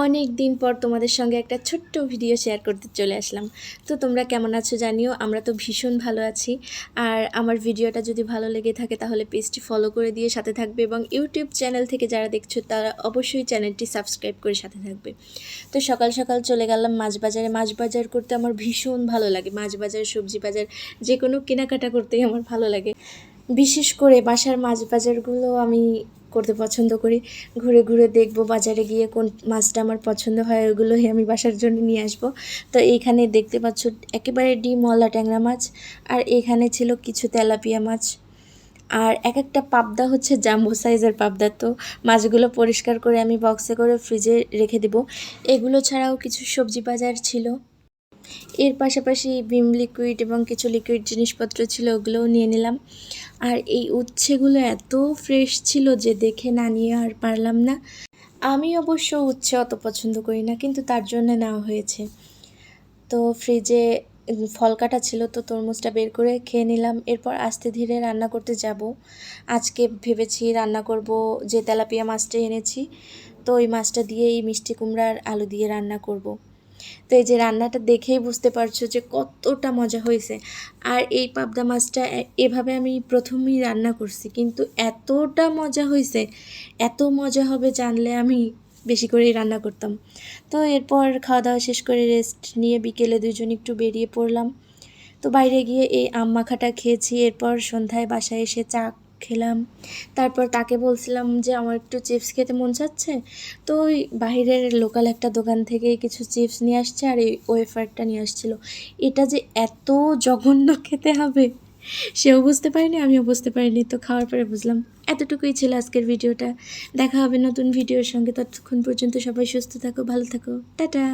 অনেক দিন পর তোমাদের সঙ্গে একটা ছোট্ট ভিডিও শেয়ার করতে চলে আসলাম। তো তোমরা কেমন আছো জানিও, আমরা তো ভীষণ ভালো আছি। আর আমার ভিডিওটা যদি ভালো লেগে থাকে তাহলে পেজটি ফলো করে দিয়ে সাথে থাকবে, এবং ইউটিউব চ্যানেল থেকে যারা দেখছো তারা অবশ্যই চ্যানেলটি সাবস্ক্রাইব করে সাথে থাকবে। তো সকাল সকাল চলে গেলাম মাছ বাজারে। মাছ বাজার করতে আমার ভীষণ ভালো লাগে। মাছ বাজার, সবজি বাজার, যে কোনো কেনাকাটা করতেই আমার ভালো লাগে। বিশেষ করে বাসার মাছ বাজারগুলো আমি করতে পছন্দ করি। ঘুরে ঘুরে দেখব বাজারে গিয়ে কোন মাছটা আমার পছন্দ হয়, ওগুলোই আমি বাসার জন্য নিয়ে আসব। তো এইখানে দেখতে পাচ্ছ একেবারে ডিমওয়ালা ট্যাংরা মাছ, আর এখানে ছিল কিছু তেলাপিয়া মাছ, আর এক একটা পাবদা হচ্ছে জাম্বো সাইজের পাবদা। তো মাছগুলো পরিষ্কার করে আমি বক্সে করে ফ্রিজে রেখে দেব। এগুলো ছাড়াও কিছু সবজি বাজার ছিল। এর পাশাপাশি ভিম লিকুইড এবং কিছু লিকুইড জিনিসপত্র ছিল, ওগুলোও নিয়ে নিলাম। আর এই উচ্ছেগুলো এত ফ্রেশ ছিল যে দেখে না নিয়ে আর পারলাম না। আমি অবশ্য উচ্ছে অত পছন্দ করি না, কিন্তু তার জন্য নেওয়া হয়েছে। তো ফ্রিজে ফল কাটা ছিল, তো তরমুজটা বের করে খেয়ে নিলাম। এরপর আস্তে ধীরে রান্না করতে যাব। আজকে ভেবেছি রান্না করব যে তেলাপিয়া মাছটা এনেছি, তো ওই মাছটা দিয়ে এই মিষ্টি কুমড়ার আলু দিয়ে রান্না করব। তো এই যে রান্নাটা দেখেই বুঝতে পারছো যে কতটা মজা হয়েছে। আর এই পাবদা মাছটা এভাবে আমি প্রথমেই রান্না করছি, কিন্তু এতটা মজা হয়েছে, এত মজা হবে জানলে আমি বেশি করেই রান্না করতাম। তো এরপর খাওয়া দাওয়া শেষ করে রেস্ট নিয়ে বিকেলে দুজন একটু বেরিয়ে পড়লাম। তো বাইরে গিয়ে এই আম মাখাটা খেয়েছি। এরপর সন্ধ্যায় বাসায় এসে চা খেলাম। তারপর তাকে বলছিলাম যে আমার একটু চিপস খেতে মন চাচ্ছে। তো ওই বাইরের লোকাল একটা দোকান থেকে কিছু চিপস নিয়ে আসছে, আর এই ওয়েফারটা নিয়ে আসছিল। এটা যে এত জঘন্য খেতে হবে সেও বুঝতে পারিনি, আমিও বুঝতে পারিনি। তো খাওয়ার পরে বুঝলাম। এতটুকুই ছিল আজকের ভিডিওটা। দেখা হবে নতুন ভিডিওর সঙ্গে। ততক্ষণ পর্যন্ত সবাই সুস্থ থাকো, ভালো থাকো, টাটা।